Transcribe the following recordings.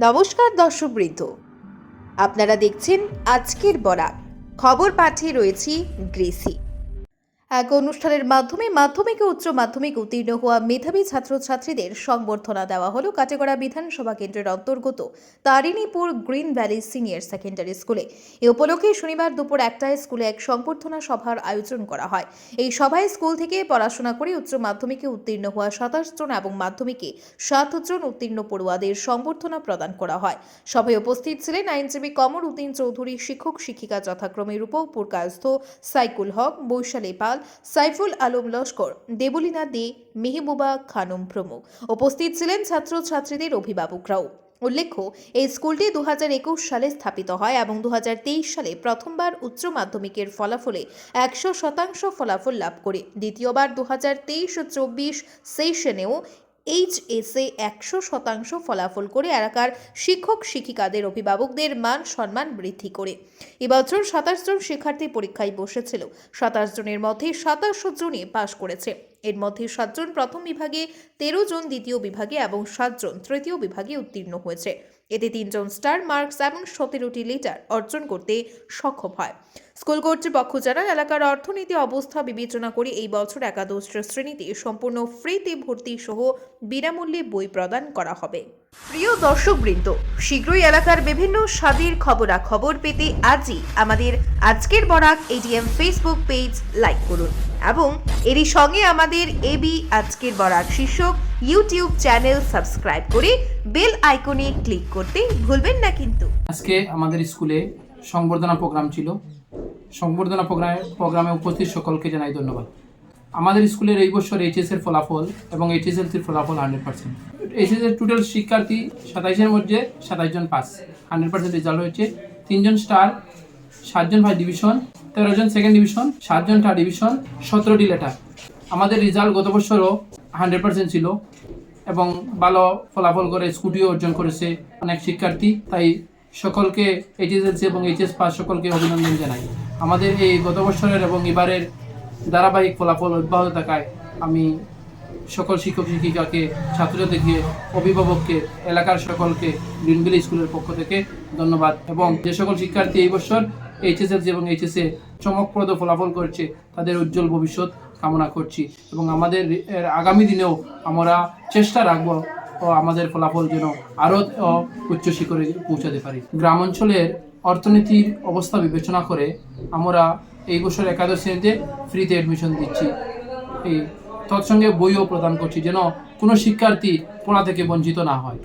নমস্কার দর্শকবৃন্দ, আপনারা দেখছেন আজকের বরাক খবর পাঠে রয়েছি গ্রেসি। এক অনুষ্ঠানের মাধ্যমে মাধ্যমিক ও উচ্চ মাধ্যমিক উত্তীর্ণ হওয়া মেধাবী ছাত্রছাত্রীদের সংবর্ধনা দেওয়া হলো কাটেগড়া বিধানসভা কেন্দ্রের অন্তর্গত Tarinipur green valley senior secondary স্কুলে। এ উপলক্ষে শনিবার দুপুর 1টায় স্কুলে এক সংবর্ধনা সভার আয়োজন করা হয়। এই সভায় স্কুল থেকে পড়াশোনা করে উচ্চ মাধ্যমিকে উত্তীর্ণ হওয়া 27 জন এবং মাধ্যমিকে 7 জন উত্তীর্ণ পড়ুয়াদের সংবর্ধনা প্রদান করা হয়। সভায় উপস্থিত ছিলেন আইনজীবী কমর উদ্দিন চৌধুরী, শিক্ষক শিক্ষিকা যথাক্রমে রূপপুর কায়স্থ, সাইকুল হক, বৈশালী পাল, সাইফুল আলম লস্কর, দেবলীনা দে, মেহবুবা খানম প্রমুখ। উপস্থিত ছিলেন ছাত্রছাত্রীদের অভিভাবকরাও। উল্লেখ্য, এই স্কুলটি 2021 সালে স্থাপিত হয় এবং 2023 সালে প্রথমবার উচ্চ মাধ্যমিকের ফলাফলে 100% ফলাফল লাভ করে। দ্বিতীয়বার 2023-24 সেশনেও এইচএসএ 100% ফলাফল করে এলাকার শিক্ষক শিক্ষিকাদের অভিভাবকদের মান সম্মান বৃদ্ধি করে। এবছর 27 জন শিক্ষার্থী পরীক্ষায় বসেছিল। 27 জনের মধ্যে 27 জনই পাশ করেছে। এর মধ্যে 7 জন প্রথম বিভাগে, 13 জন দ্বিতীয় বিভাগে এবং 7 জন তৃতীয় বিভাগে উত্তীর্ণ হয়েছে। এতে 3 জন স্টার মার্কস এবং 17টি লেটার অর্জন করতে সক্ষম হয়। স্কুল কর্তৃপক্ষ জানান, এলাকার অর্থনীতি অবস্থা বিবেচনা করে এই বছর একাদশ শ্রেণীতে সম্পূর্ণ ফ্রিতে ভর্তি সহ বিনামূল্যে বই প্রদান করা হবে। প্রিয় দর্শকবৃন্দ, শীঘ্রই এলাকার বিভিন্ন স্বাদের খবরাখবর পেতে আজই আমাদের আজকের Barak ADM Facebook page like করুন এবং এরই সঙ্গে আমাদের এবি আজকের বরাক শীর্ষক ইউটিউব চ্যানেল সাবস্ক্রাইব করে বেল আইকনে ক্লিক করতে ভুলবেন না কিন্তু। আজকে আমাদের স্কুলে সংবর্ধনা প্রোগ্রাম ছিল। সংবর্ধনা প্রোগ্রামে উপস্থিত সকলকে জানাই ধন্যবাদ। আমাদের স্কুলের এই বছর এইচএসের ফলাফল এবং এইচএসএলসির ফলাফল 100%। এইচএসের টোটাল শিক্ষার্থী 27-এর মধ্যে 27 জন পাস, 100% রেজাল্ট হয়েছে। 3 জন স্টার, 7 জন ফার্স্ট ডিভিশন, 13 জন সেকেন্ড ডিভিশন, 7 জন থার্ড ডিভিশন, 17টি লেটার। আমাদের রেজাল্ট গত বছরও 100% ছিল এবং ভালো ফলাফল করে স্কুটিও অর্জন করেছে অনেক শিক্ষার্থী। তাই সকলকে এইচএসএলসি এবং এইচএস পাস সকলকে অভিনন্দন জানাই। আমাদের এই গত বছরের এবং এবারের ধারাবাহিক ফলাফল অব্যাহত থাকায় আমি সকল শিক্ষক শিক্ষিকাকে, ছাত্রছাত্রীকে, অভিভাবককে, এলাকার সকলকে গ্রিন ভ্যালি স্কুলের পক্ষ থেকে ধন্যবাদ। এবং যে সকল শিক্ষার্থী এই বছর এইচএসএলসি এবং এইচএসএ চমকপ্রদ ফলাফল করেছে তাদের উজ্জ্বল ভবিষ্যৎ কামনা করছি এবং আমাদের আগামী দিনেও আমরা চেষ্টা রাখবো ও আমাদের ফলাফল যেন আরও উচ্চ শিখরে পৌঁছাতে পারি। গ্রাম অঞ্চলের অর্থনীতির অবস্থা বিবেচনা করে আমরা এই বছর একাদশ শ্রেণীতে ফ্রিতে অ্যাডমিশন দিচ্ছি। এই তৎসঙ্গে বইও প্রদান করছি যেন কোনো শিক্ষার্থী পড়া থেকে বঞ্চিত না হয়।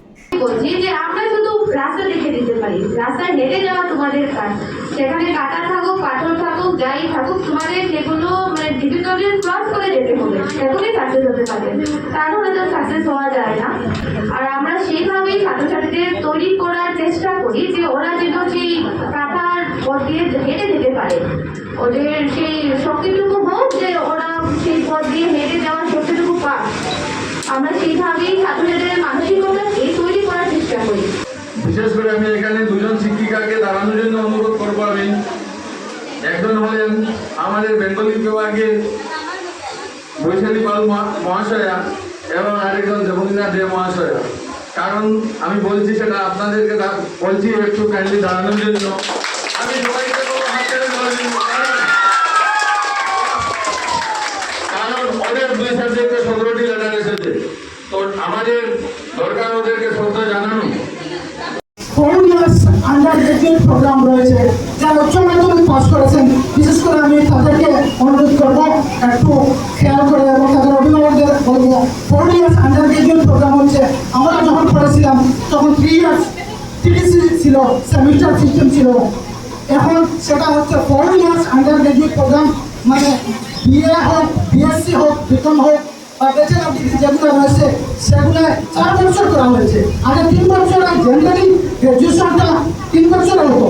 বলছি যে আমরা শুধু রাস্তা দেখে দিতে পারি, রাস্তায় হেঁটে যাওয়া তোমাদের কাজ। সেখানে কাটা থাকুক, পাথর থাকুক, যাই থাকুক, তোমাদের সেগুলো ডিফিকাল্টি ক্রস করে যেতে হবে, তখনই সাকসেস হতে পারে। তাহলে তো সাকসেস হওয়া যায় না। আর আমরা সেইভাবেই ছাত্রছাত্রীদের তৈরি করার চেষ্টা করি যে ওরা যেন সেই কাটার পথ দিয়ে হেঁটে যেতে পারে, ওদের সেই শক্তিটুকু হোক যে ওরা সেই পথ দিয়ে হেঁটে যাওয়ার শক্তিটুকু পাক। আমরা সেইভাবেই ছাত্রছাত্রীদের মানসিকতা তৈরি করার চেষ্টা করি। বিশেষ করে আমি এখানে 2 জন শিক্ষিকাকে দাঁড়ানোর জন্য অনুরোধ করবো। আমি একজন হলেন আমাদের বেঙ্গলি বিভাগের বৈশালী পাল মহাশয়া এবং আরেকজন দেবলীনা দে মহাশয়া। কারণ আমি বলছি সেটা আপনাদেরকে বলছি একটু কাইন্ডলি দাঁড়ানোর জন্য। আমি সবাইকে বলবো হাত ছেড়ে দাঁড়াবেন, কারণ ওদের 2 সাবজেক্টে 17টি লেটার এসেছে। তো আমাদের দরকার ওদেরকে শ্রদ্ধা জানানো। আন্ডারগ্রেজুয়েট প্রোগ্রাম রয়েছে, যারা উচ্চ মাধ্যমিক পাস করেছেন, বিশেষ করে আমি তাদেরকে অনুরোধ করবো একটু খেয়াল করে এবং তাদের অভিভাবকদের বলবো 4 ইয়ার্স আন্ডারগ্রেজুয়েট প্রোগ্রাম হচ্ছে। আমরা যখন পড়েছিলাম তখন 3 ইয়ার্স টিডিসি ছিল, সেমিস্টার সিস্টেম ছিল। এখন সেটা হচ্ছে 4 ইয়ার্স আন্ডারগ্রেজুয়েট প্রোগ্রাম, মানে বিএ হোক, বিএসসি হোক, বিকম হোক বা ব্যাচেলর ডিগ্রি যেগুলো রয়েছে সেগুলো 4 বছর করা হয়েছে। আগে 3 বছর, জেনারেলি গ্র্যাজুয়েশনটা 3 বছরের হতো।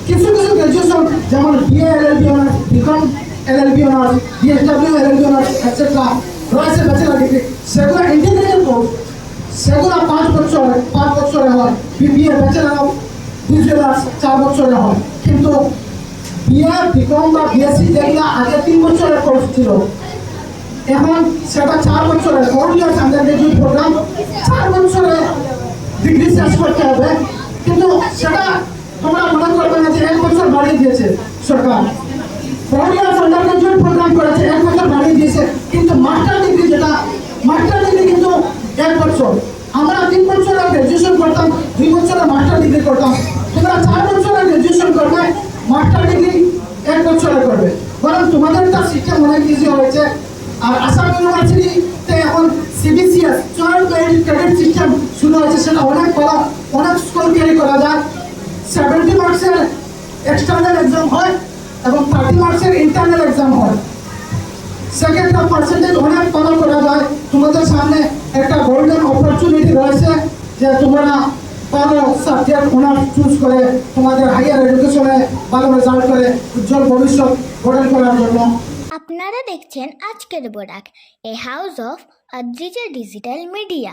কিছু কিছু গ্র্যাজুয়েশন যেমন BA LLB honours, BCom LLB honours, BSW LLB honours etcetera রয়েছে ব্যাচেলর ডিগ্রি, সেগুলো ইন্টিগ্রেটেড কোর্স, সেগুলো 5 বছরে হয়। BBA bachelor of visual arts 4 বছরে হয়। কিন্তু বিএ, বিকম বা বিএসসি যেগুলো আগে 3 বছরের কোর্স ছিল, এখন সেটা 4 বছরের 4 ইয়ার্স আন্ডারগ্রেজুয়েট প্রোগ্রাম 4 বছরে ডিগ্রি শেষ করতে হবে, কিন্তু সেটা তোমরা মনে করবে না যে 1 বছর বাড়িয়ে দিয়েছে সরকার। 4 ইয়ার্স আন্ডার গ্রাজুয়েট প্রোগ্রাম করেছে, 1 বছর বাড়িয়ে দিয়েছে, কিন্তু মাস্টার ডিগ্রি কিন্তু 1 বছর। আমরা 3 বছরে গ্রাজুয়েশন করতাম, 2 বছরে মাস্টার ডিগ্রি করতাম। তোমরা 4 বছরে গ্রাজুয়েশন করবে, মাস্টার ডিগ্রি 1 বছরে করবে। বরং তোমাদেরটা সিস্টেম অনেক ইজি হয়েছে। আর আসাম ইউনিভার্সিটিতে এখন সিবিসিএস জয়েন্ট ক্রেডিট সিস্টেম শুরু হয়েছে, সেটা অনেক ভালো, অনেক স্কুল ক্যারি করা যায়। 70 মার্কসের এক্সটার্নাল এক্সাম হয় এবং 30 মার্কসের ইন্টারনাল এক্সাম হয়। সেকেন্ডটা পার্সেন্টেজ অনেক ভালো করা যায়। তোমাদের সামনে একটা গোল্ডেন অপরচুনিটি রয়েছে যে তোমরা ভালো সাবজেক্ট অনার্স চুজ করে তোমাদের হাইয়ার এডুকেশনে ভালো রেজাল্ট করে উজ্জ্বল ভবিষ্যৎ গঠন করার জন্য। আপনারা দেখছেন আজকের Barak, a house of Adrija digital media.